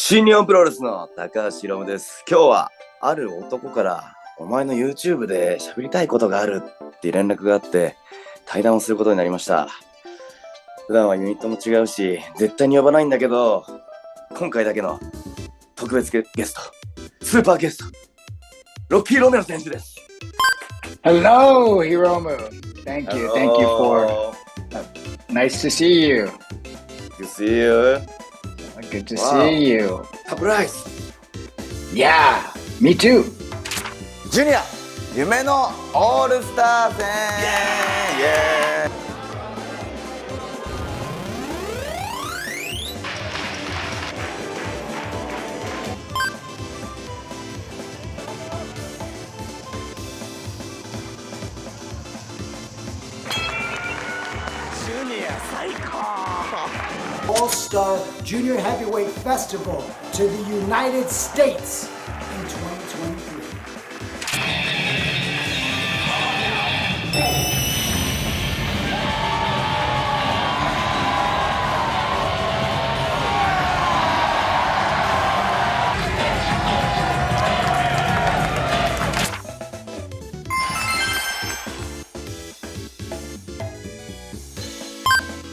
新日本プロレスの高橋ヒロムです。今日はある男からお前の YouTube で喋りたいことがあるって連絡があって対談をすることになりました。普段はユニットも違うし絶対に呼ばないんだけど、今回だけの特別ゲスト、スーパーゲスト、ロッキー・ロメロ選手です。 Hello, Hiromu. Thank you for nice to see you. Good to see you. Good to see you. Surprise. Yeah, me too. ジュニア夢のオールスター戦。イエーイ。All-Star Junior Heavyweight Festival to the United States in 2023.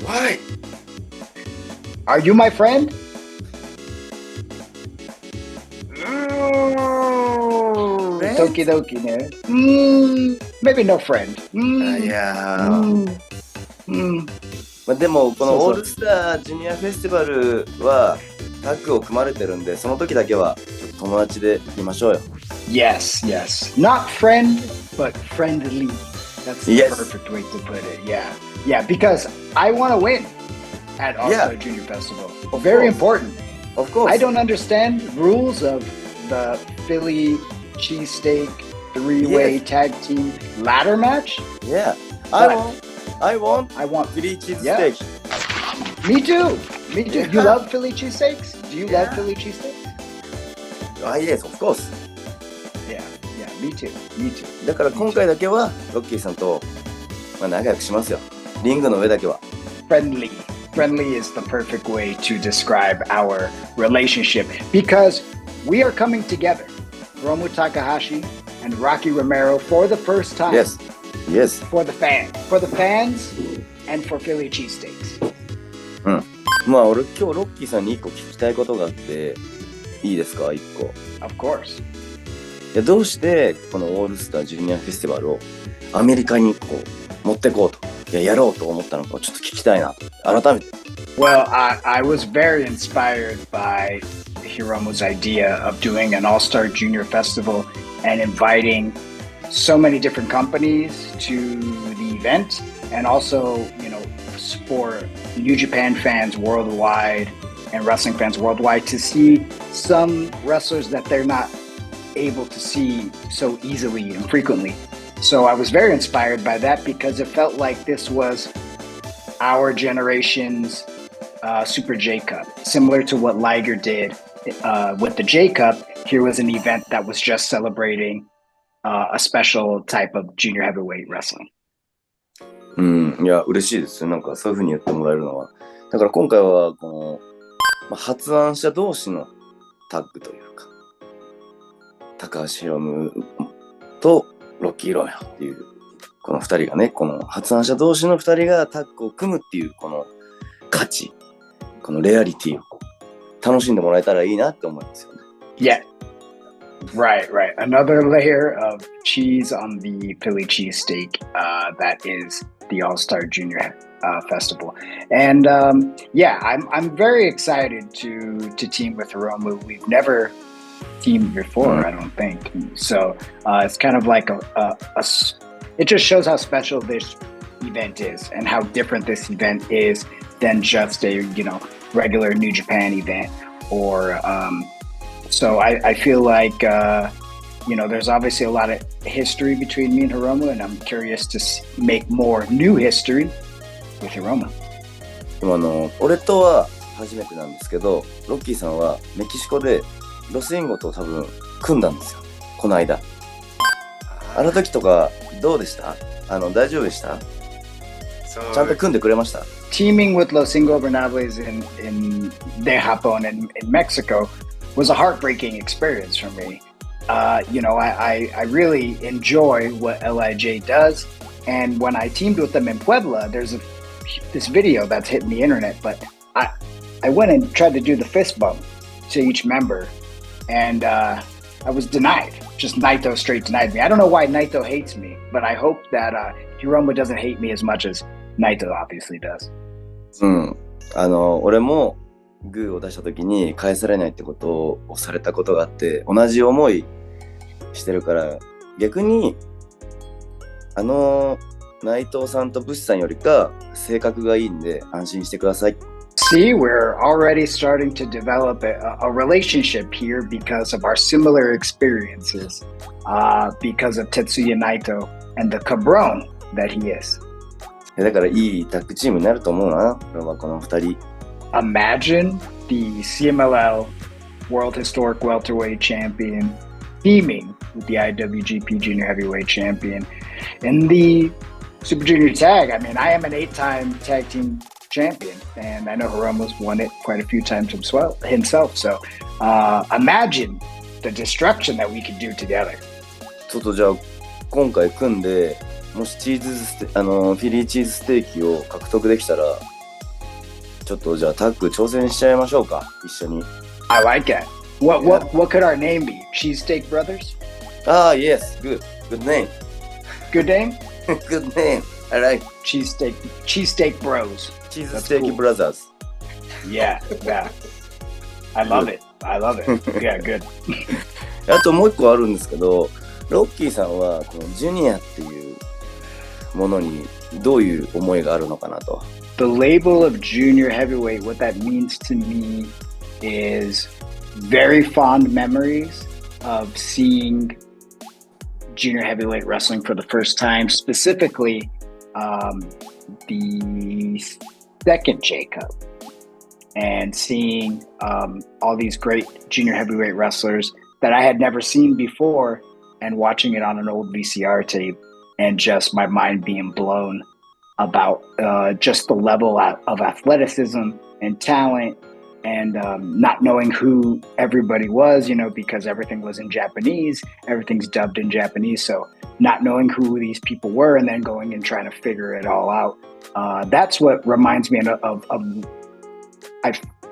Why? Are you my friend? Doki doki, ne? Maybe no friend. いやー、でもこのオールスタージュニアフェスティバルはタッグを組まれてるんで、その時だけは友達でいましょうよ。Yes. Not friend, but friendly. That's the perfect way to put it. Yeah, because I want to win at All-Star Junior Festival. Very important. Of course. I don't understand rules of the Philly cheesesteak three-way tag team ladder match. Yeah. I want Philly cheesesteak. Me too. You love Philly cheesesteaks? Do you love Philly cheesesteaks? Yes, of course. Yeah, me too. だから今回だけはロッキーさんと仲良くしますよ。リングの上だけは。Friendly is the perfect way to describe our relationship because we are coming together, Hiromu Takahashi and Rocky Romero, for the first time. Yes. For the fans and for Philly cheesesteaks. まあ俺今日ロッキーさんに1個聞きたいことがあっていいですか？1個。Of course. いや、どうしてこのオールスタージュニアフェスティバルをアメリカにこう持ってこうと、やろうと思ったのかちょっと聞きたいなと改めて。Well, I was very inspired by Hiromu's idea of doing an All-Star Junior Festival and inviting so many different companies to the event, and also, for New Japan fans worldwide and wrestling fans worldwide to see some wrestlers that they're not able to see so easily and frequently. So I was very inspired by that because it felt like this was our generation's Super J Cup. Similar to what Liger did with the J Cup, here was an event that was just celebrating a special type of junior heavyweight wrestling. いや、嬉しいです。なんかそういう風に言ってもらえるのは。だから今回はこの、発案者同士のタッグというか、高橋ヒロムとロッキー・ロメロっていうこの2人がね、この発案者同士の2人がタッグを組むっていうこの価値、このレアリティを楽しんでもらえたらいいなって思いますよね。Yeah. Right. Another layer of cheese on the Philly cheesesteak that is the All-Star Junior Festival. And I'm very excited to team with Hiromu. We've never teamed before, I don't think. So it's kind of like it just shows how special this event is and how different this event is than just a regular New Japan event. Or so I feel like there's obviously a lot of history between me and Hiromu, and I'm curious to make more new history with Hiromu. 俺とは初めてなんですけど、ロッキーさんはメキシコでロスインゴと多分組んだんですよ、この間。あの時とかどうでした？大丈夫でした？ちゃんと組んでくれました？ teaming with Los Ingobernables in De Japón in Mexico was a heartbreaking experience for me. I really enjoy what LIJ does. And when I teamed with them in Puebla, there's this video that's hitting the internet, but I went and tried to do the fist bump to each member, and I was denied. Just Naito straight denied me. I don't know why Naito hates me, but I hope that Hiromu doesn't hate me as much as Naito obviously does. 俺もグーを出した時に返されないってことをされたことがあって、同じ思いしてるから、逆に内藤さんとブシさんよりか性格がいいんで安心してください。See, we're already starting to develop a relationship here because of our similar experiences, because of Tetsuya Naito and the cabron that he is. だからいいタッグチームになると思うな、俺はこの2人。Imagine the CMLL World Historic Welterweight Champion teaming with the IWGP Junior Heavyweight Champion in the Super Junior Tag. I mean, I am an 8-time tag team champion, and I know Hiromu's won it quite a few times himself. So imagine the destruction that we could do together. ちょっとじゃあ今回組んで、もしフィリーチーズステーキを獲得できたら、ちょっとじゃあタッグ挑戦しちゃいましょうか、一緒に。I like it. What could our name be? Cheesesteak Brothers? Yes, good name. Good name? Good name. I like Cheesesteak Bros. Cheesesteak cool. Brothers. Yeah. I love it. Yeah, good. あともう一個あるんですけど、ロッキーさんはこのジュニアっていうものにどういう思いがあるのかなと。The label of junior heavyweight, what that means to me is very fond memories of seeing junior heavyweight wrestling for the first time, specifically the second J-Cup, and seeing all these great junior heavyweight wrestlers that I had never seen before, and watching it on an old VCR tape, and just my mind being blown about just the level of athleticism and talent, and not knowing who everybody was, because everything was in Japanese, everything's dubbed in Japanese, so not knowing who these people were and then going and trying to figure it all out. That's what reminds me of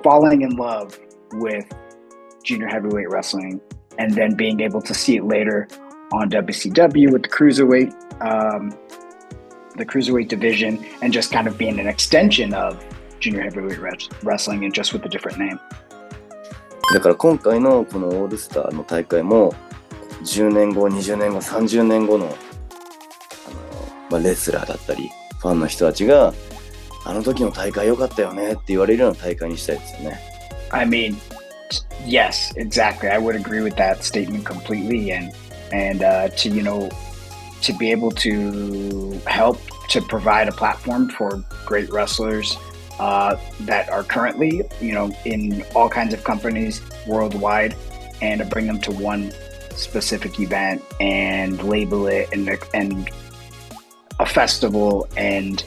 falling in love with junior heavyweight wrestling, and then being able to see it later on WCW with the cruiserweight division, and just kind of being an extension of junior heavyweight wrestling, and just with a different name. だから今回のこのオールスターの大会も10年後、20年後、30年後の、レスラーだったりファンの人たちがあの時の大会良かったよねって言われるような大会にしたいですよね。I mean, yes, exactly. I would agree with that statement completely, and to be able to help to provide a platform for great wrestlers that are currently, in all kinds of companies worldwide, and to bring them to one specific event and label it and a festival, and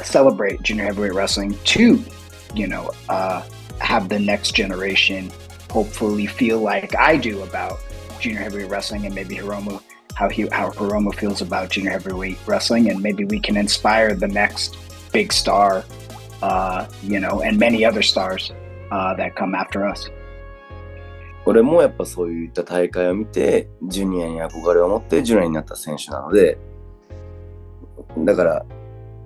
celebrate junior heavyweight wrestling to, have the next generation hopefully feel like I do about junior heavyweight wrestling, and maybe Hiromu, how Hiromu feels about junior heavyweight wrestling, and maybe we can inspire the next big star, and many other stars that come after us. 俺もやっぱそういった大会を見てジュニアに憧れを持ってジュニアになった選手なので、だから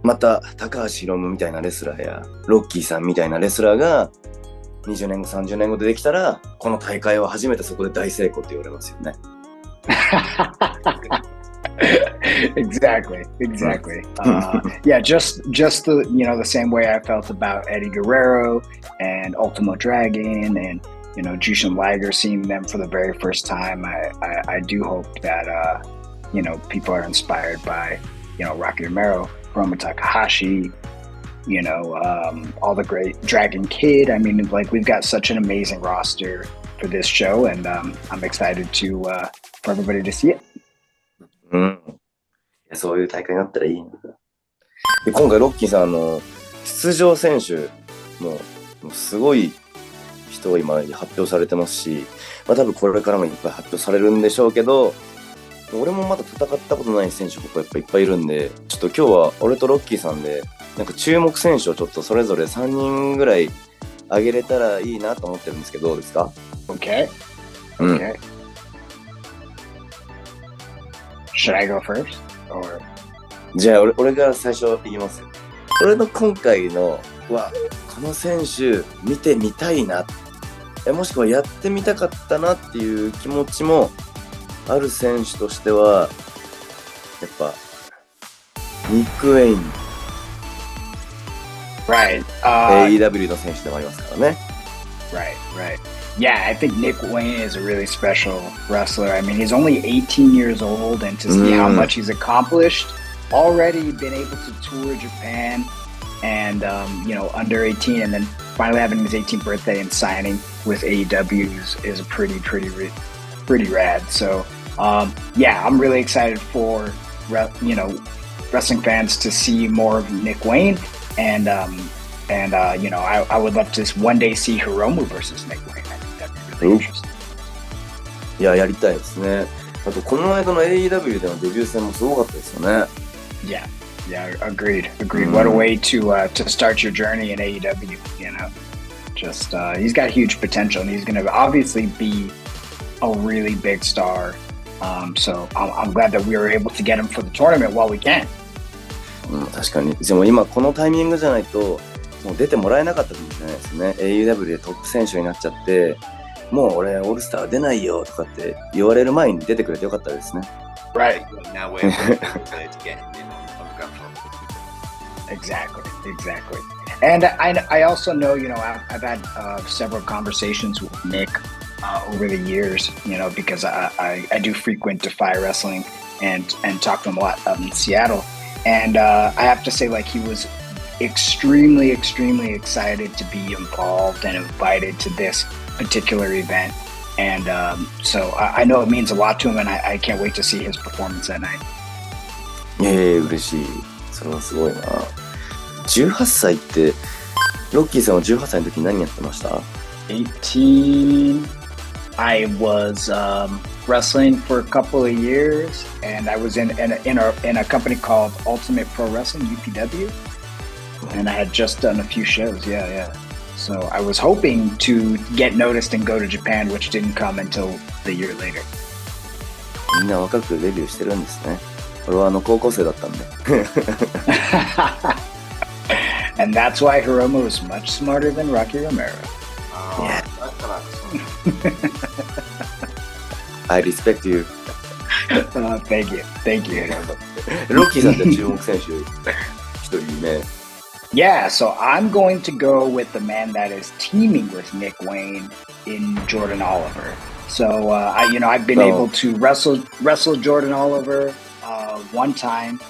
また高橋ヒロムみたいなレスラーやロッキーさんみたいなレスラーが20年後30年後でできたら、この大会は初めてそこで大成功って言われますよね。Exactly. Yeah, just the the same way I felt about Eddie Guerrero and Ultimo Dragon and Jushin Liger, seeing them for the very first time. I do hope that people are inspired by Rocky Romero, Hiromu Takahashi, all the great Dragon Kid. I mean, we've got such an amazing roster for this show, and I'm excited for everybody to see it. そういう大会になったらいいな。で今回ロッキーさん出場選手もうすごい人が今発表されてますし、多分これからもいっぱい発表されるんでしょうけど、俺もまだ戦ったことない選手ここやっぱいっぱいいるんで、ちょっと今日は俺とロッキーさんでなんか注目選手をちょっとそれぞれ3人ぐらい挙げれたらいいなと思ってるんですけど、どうですか？ Okay. Should I go first? Or... じゃあ俺が最初いきますよ。俺の今回のはこの選手見てみたいな、もしくはやってみたかったなっていう気持ちもある選手としてはやっぱニック・ウェイン、Right. AEW の選手でもありますからね。Right. Yeah, I think Nick Wayne is a really special wrestler. I mean, he's only 18 years old, and to see how much he's accomplished, already been able to tour Japan and, under 18, and then finally having his 18th birthday and signing with AEW is pretty rad. So, yeah, I'm really excited for, wrestling fans to see more of Nick Wayne, and I would love to one day see Hiromu versus Nick Wayne. I think that'd be really interesting. いや、やりたいですね。あとこの間の AEW でのデビュー戦もすごかったですよね。Yeah, agreed. What a way to start your journey in AEW, Just, he's got huge potential, and he's going to obviously be a really big star. So I'm glad that we were able to get him for the tournament while we can. 確かに。でも今このタイミングじゃないともう出てもらえなかったかもしれないですね。AEW でトップ選手になっちゃって、もう俺オールスター出ないよとかって言われる前に出てくれてよかったですね。Right. Now we're to get him on the ground floor. Exactly. And I also know, I've had several conversations with Nick over the years, because I do frequent Defy Wrestling and talk to him a lot up in Seattle. And I have to say, he was extremely excited to be involved and invited to this particular event. And so I know it means a lot to him, and I can't wait to see his performance that night. 嬉しい。それはすごいな。18歳って、ロッキーさんは18歳の時何やってました？ 18, I was wrestling for a couple of years, and I was in a company called Ultimate Pro Wrestling, UPW, and I had just done a few shows. Yeah. So I was hoping to get noticed and go to Japan, which didn't come until the year later. みんな若くデビューしてるんですね。俺は高校生だったんで。And that's why Hiromu is much smarter than Rocky Romero. Yeah. I respect you. Thank you, Hiromu. ロッキーさんって注目選手一人ね。Yeah, so I'm going to go with the man that is teaming with Nick Wayne in Jordan Oliver. So I've been able to wrestle Jordan Oliver one time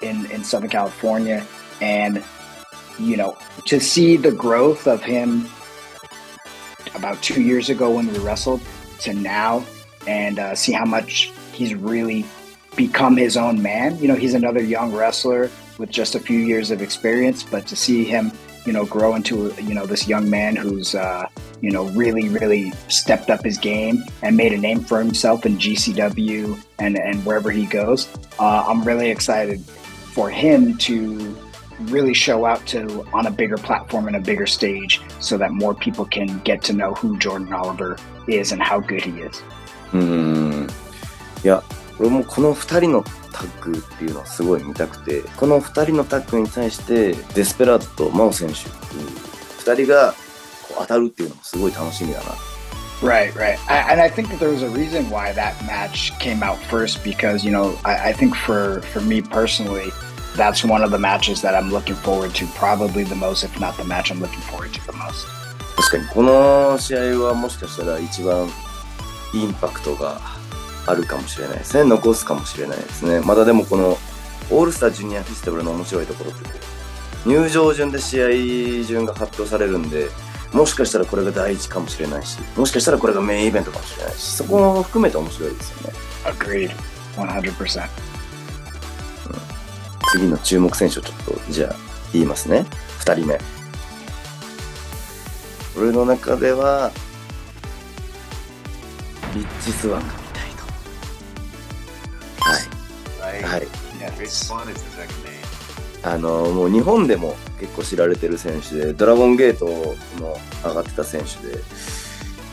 in Southern California, and to see the growth of him about 2 years ago when we wrestled to now, and see how much he's really become his own man. He's another young wrestler with just a few years of experience, but to see him, grow into, this young man who's, really stepped up his game and made a name for himself in GCW and wherever he goes. I'm really excited for him to really show out to on a bigger platform and a bigger stage, so that more people can get to know who Jordan Oliver is and how good he is. いや、俺もこの2人のタッグっていうのはすごい見たくて、この2人のタッグに対してデスペラードとマオ選手っていう2人が当たるっていうのもすごい楽しみだな。Right. And I think that there was a reason why that match came out first, because, I think for me personally, that's one of the matches that I'm looking forward to probably the most, if not the match I'm looking forward to the most. 確かにこの試合はもしかしたら一番インパクトがあるかもしれないですね。残すかもしれないですね。まだでもこのオールスタージュニアフェスティバルの面白いところって入場順で試合順が発表されるんで、もしかしたらこれが第一かもしれないし、もしかしたらこれがメインイベントかもしれないし、そこも含めて面白いですよね。Agreed. 100%. 次の注目選手をちょっとじゃあ言いますね。2人目。俺の中ではリッチスワンが見たいと。はい。 Right. はい。 Yeah, Rich Swann is the second name. もう日本でも結構知られてる選手で、ドラゴンゲートも上がってた選手で、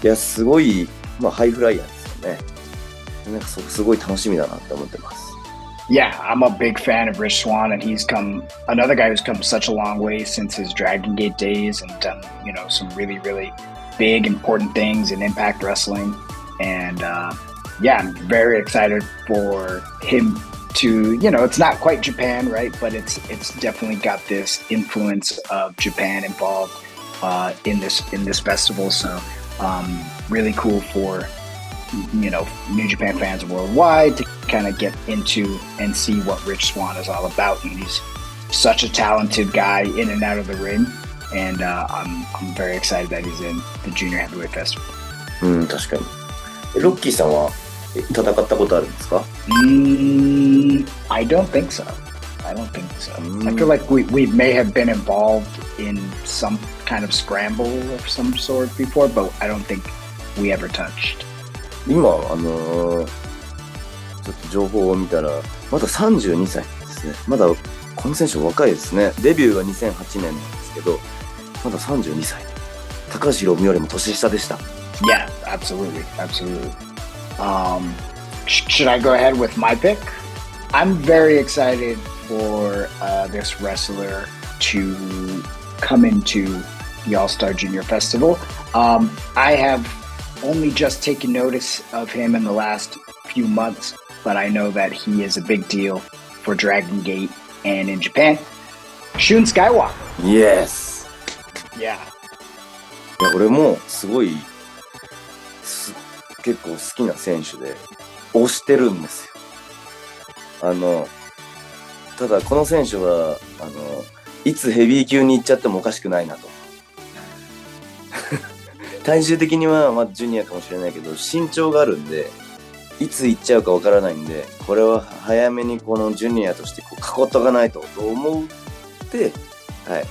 いやすごい、まあ、ハイフライヤーですよね。なんかすごい楽しみだなって思ってます。Yeah, I'm a big fan of Rich Swann, and he's come another guy who's come such a long way since his Dragon Gate days and done, you know, some really, really big, important things in Impact Wrestling. And yeah, I'm very excited for him to, you know, it's not quite Japan, right? But it's definitely got this influence of Japan involved in this festival. So really cool for, you know, New Japan fans worldwide to kind of get into and see what Rich Swann is all about. And he's such a talented guy in and out of the ring. And I'm very excited that he's in the Junior Heavyweight Festival. 確かに。ロッキーさんは戦ったことあるんですか？ I don't think so. I feel like we may have been involved in some kind of scramble of some sort before, but I don't think we ever touched. 今ちょっと情報を見たらまだ32歳ですね。まだこの選手若いですね。デビューが2008年なんですけど、まだ32歳。高橋ヒロムよりも年下でした。Yeah, absolutely. Should I go ahead with my pick? I'm very excited for this wrestler to come into the All-Star Junior Festival. I have only just taken notice of him in the last few months, but I know that he is a big deal for Dragon Gate and in Japan. Shun Skywalker. Yes! Yeah. いや俺もすごい結構好きな選手で推してるんですよ。ただこの選手はいつヘビー級に行っちゃってもおかしくないなと。体重的にはまあジュニアかもしれないけど身長があるんでいつ行っちゃうかわからないんで、これは早めにこのジュニアとしてこう囲っとかないと思って、はい。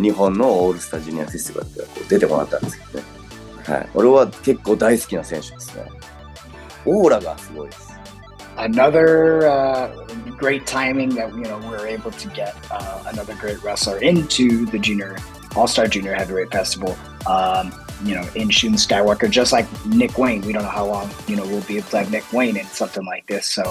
日本のオールスタージュニアフェスティバルってこう出てもらったんですけどね。はい。俺は結構大好きな選手ですね。オーラがすごいです。Another great timing that, you know, we're able to get another great wrestler into the All-Star Junior Heavyweight Festival. You know, in Shun Skywalker, just like Nick Wayne. We don't know how long, you know, we'll be able to have Nick Wayne in something like this. So,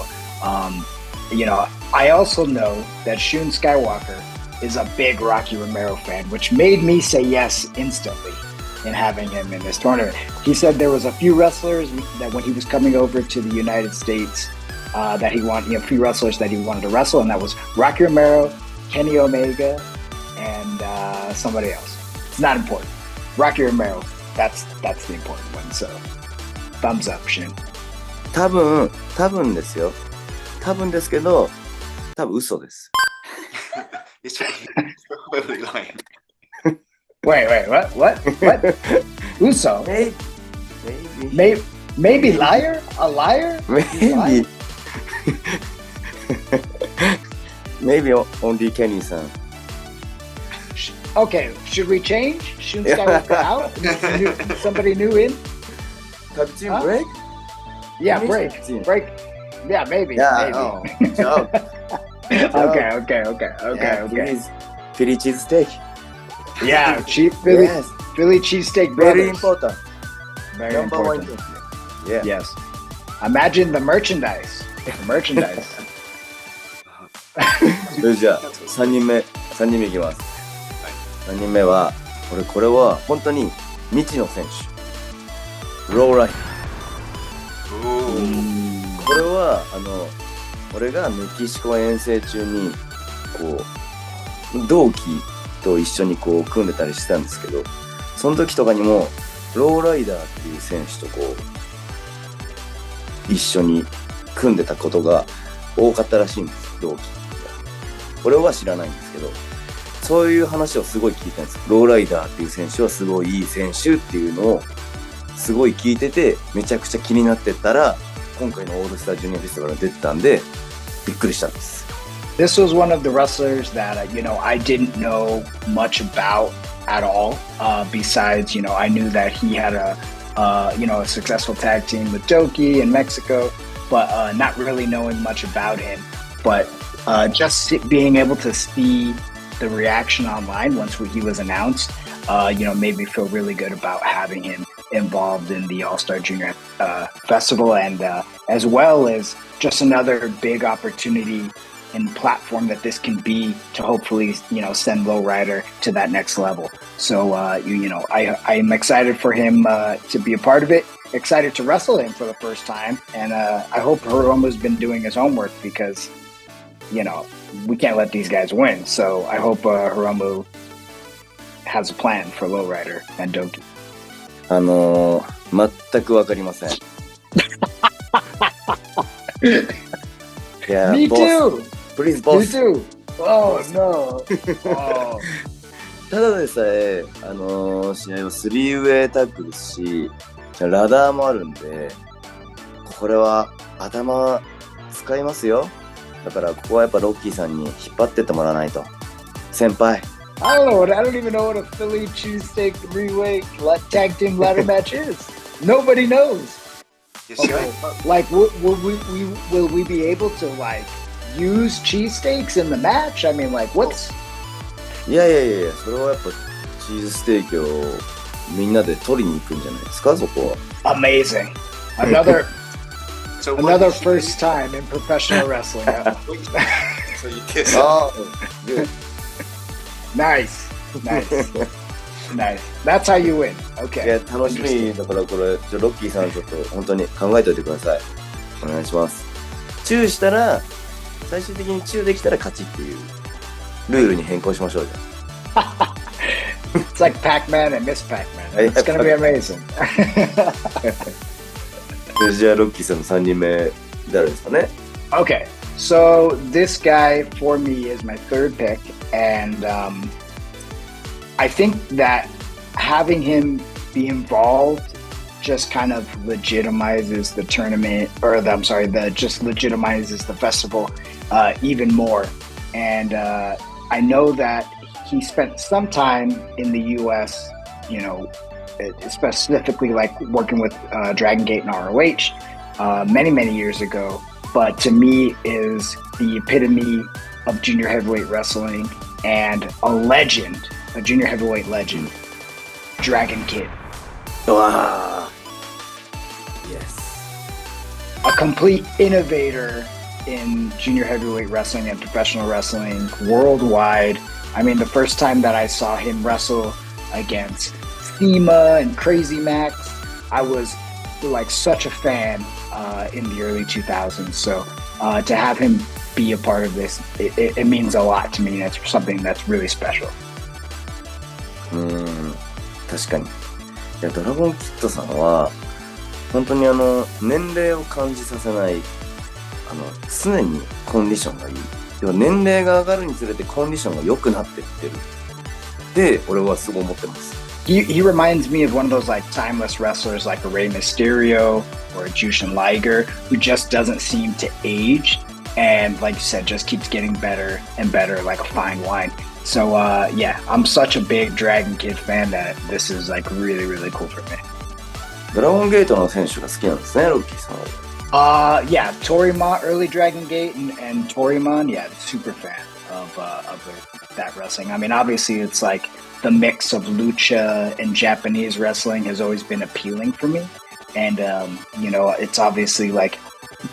you know, I also know that Shun Skywalker is a big Rocky Romero fan, which made me say yes instantly in having him in this tournament. He said there was a few wrestlers that when he was coming over to the United States, that he wanted, you know, a few wrestlers that he wanted to wrestle, and that was Rocky Romero, Kenny Omega, and somebody else. It's not important. Rocky Romero, that's the important one. So, thumbs up, Shin. 多分ですよ。多分ですけど、多分嘘です。He's probably lying. Wait, what? Uso? Maybe liar? A liar? Maybe. Maybe only Kenny-san. Okay, should we change? Shun Skywalker out? Somebody new in? Tag team break? Yeah, break. Yeah, maybe. Yeah, maybe. oh, joke. Okay. Please, Philly cheesesteak. Yeah, Philly cheesesteak brothers. Very important. Very Number important. 1. Yeah. Yes. Imagine the merchandise.じゃあ3人目いきます。3人目はこれは本当に未知の選手。ローライ。これは俺がメキシコ遠征中にこう同期と一緒にこう組んでたりしてたんですけど、その時とかにもローライダーっていう選手とこう一緒に組んでたことが多かったらしいんです。同期。俺は知らないんですけど、そういう話をすごい聞いたんです。ローライダーっていう選手はすごいいい選手っていうのをすごい聞いてて、めちゃくちゃ気になってたら今回のオールスタージュニアフェスティバルに出てたんでびっくりしたんです。This was one of the wrestlers that I didn't know much about at all. Besides, I knew that he had a successful tag team with Doki in Mexico, but not really knowing much about him. But just being able to see the reaction online once he was announced, made me feel really good about having him involved in the All-Star Junior Festival, and as well as just another big opportunity and platform that this can be to hopefully, send Lowrider to that next level. So, I'm excited for him to be a part of it, excited to wrestle him for the first time, and I hope Hiromu's been doing his homework because, we can't let these guys win. So I hope Hiromu has a plan for Lowrider and Doki. 全くわかりません。yeah, Me boss. too! Please, boss. Me too! Oh, no! Oh. ただでさえ、試合は3ウェイタッグですし、ラダーもあるんで、これは頭使いますよ。だからここはやっぱロッキーさんに引っ張ってってもらわないと。先輩。I don't even know what a Philly cheesesteak three-way tag team ladder match is. Nobody knows. Okay. Like, will we be able to use cheesesteaks in the match? I mean, what's? いや、それはやっぱチーズステーキをみんなで取りに行くんじゃないですか、そこは。Amazing. Another first time in professional wrestling. So you kiss. Oh, good. Nice. That's how you win. い Okay. や、楽しみだからこれ、ロッキーさんちょっと本当に考えておいてください。お願いします。チューしたら、最終的にチューできたら勝ちっていうルールに変更しましょうじゃん。It's like Pac-Man and Miss Pac-Man. It's gonna be amazing. じゃあロッキーさんの3人目誰ですかね。 Okay, so this guy for me is my third pick, and I think that having him be involved just kind of legitimizes the tournament, just legitimizes the festival even more. And I know that he spent some time in the U.S., specifically working with Dragon Gate and ROH many years ago, but to me is the epitome of junior heavyweight wrestling and a junior heavyweight legend, Dragon Kid. わー Yes. A complete innovator in junior heavyweight wrestling and professional wrestling worldwide. I mean, the first time that I saw him wrestle against Thema and Crazy Max, I was such a fan in the early 2000s. So to have him be a part of this, it means a lot to me. That's something that's really special. 確かに。いや、ドラゴンキッドさんは本当に年齢を感じさせない常にコンディションがいい。でも年齢が上がるにつれてコンディションが良くなっていってる。で、俺はすごい思ってます。He reminds me of one of those timeless wrestlers like a Rey Mysterio or a Jushin Liger who just doesn't seem to age and like you said just keeps getting better and better like a fine wine. So yeah, I'm such a big Dragon Kid fan that this is really cool for me. ドラゴンゲートの選手が好きなんですね、ロッキーさんは。Yeah, Torimon, early Dragon Gate and Torimon, yeah, super fan of that wrestling. I mean, obviously it's the mix of lucha and Japanese wrestling has always been appealing for me. And, it's obviously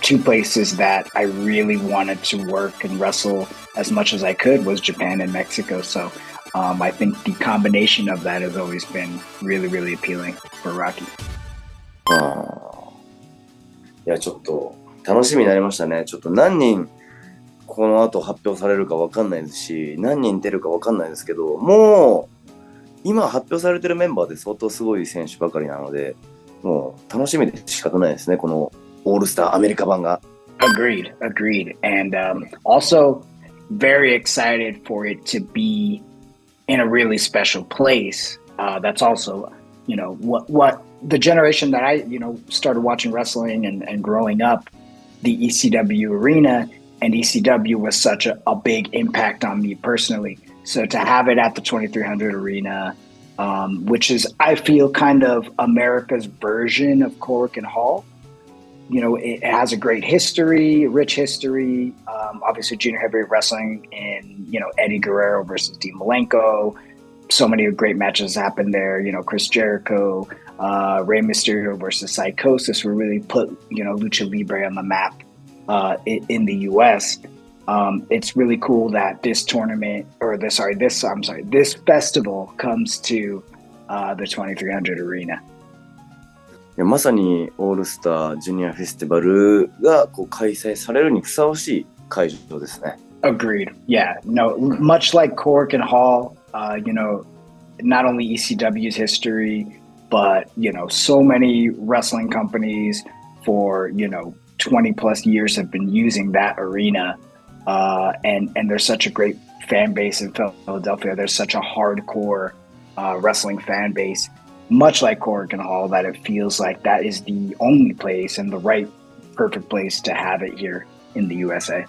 two places that I really wanted to work and wrestle as much as I could was Japan and Mexico. So I think the combination of that has always been really appealing for Rocky. いや、ちょっと楽しみになりましたね。ちょっと何人この後発表されるか分かんないですし、何人出るか分かんないですけど、もう今発表されてるメンバーで相当すごい選手ばかりなので、もう楽しみで仕方ないですね、このオールスターアメリカ版が。Agreed. And also very excited for it to be in a really special place. That's also, what the generation that I, started watching wrestling and growing up, the ECW arena and ECW was such a big impact on me personally. So to have it at the 2300 Arena, which is, I feel, kind of America's version of Korakuen Hall. You know, it has a great history, rich history. Obviously, junior heavyweight wrestling in, you know, Eddie Guerrero versus Dean Malenko. So many great matches happened there. You know, Chris Jericho, Rey Mysterio versus Psychosis were really put, you know, Lucha Libre on the map in the U.S. It's really cool that this tournament, this festival comes to the 2300 Arena. いやまさにオールスタージュニアフェスティバルがこう開催されるにふさわしい会場ですね。Agreed. Yeah. No, much like Korakuen Hall, you know, not only ECW's history, but, you know, so many wrestling companies for, you know, 20 plus years have been using that arena. And there's such a great fan base in Philadelphia. There's such a hardcore wrestling fan base, much like Korakuen Hall, that it feels like that is the only place and the right perfect place to have it here in the U.S.A.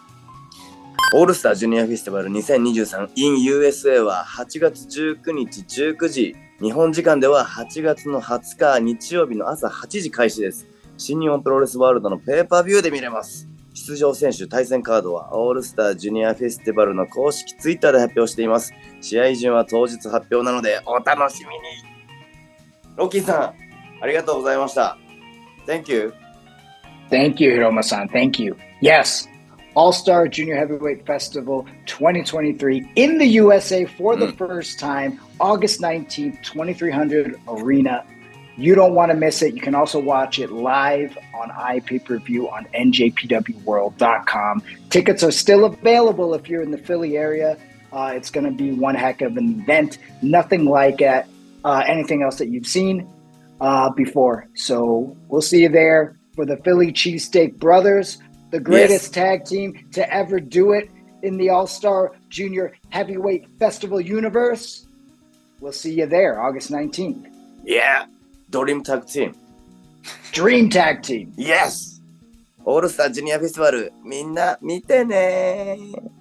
オールスタージュニアフェスティバル2023 in U.S.A. は8月19日19時、日本時間では8月の20日日曜日の朝8時開始です。新日本プロレスワールドのペーパービューで見れます。出場選手対戦カードはオールスタージュニアフェスティバルの公式ツイッターで発表しています。試合順は当日発表なのでお楽しみに。ロッキーさん、ありがとうございました。Thank you. Thank you, Hiromu-san. Thank you. Yes, All-Star Junior Heavyweight Festival 2023 in the USA for the first time, August 19th, 2300 Arena. You don't want to miss it. You can also watch it live on iPay-per-view on njpwworld.com. Tickets are still available if you're in the Philly area. It's going to be one heck of an event. Nothing like it. Anything else that you've seen before. So we'll see you there for the Philly Cheesesteak Brothers, the greatest tag team to ever do it in the All-Star Junior Heavyweight Festival universe. We'll see you there, August 19th. Yeah, Dream Tag Team. Dream Tag Team. Yes! オールスタージュニアフェスティバル、みんな見てねー。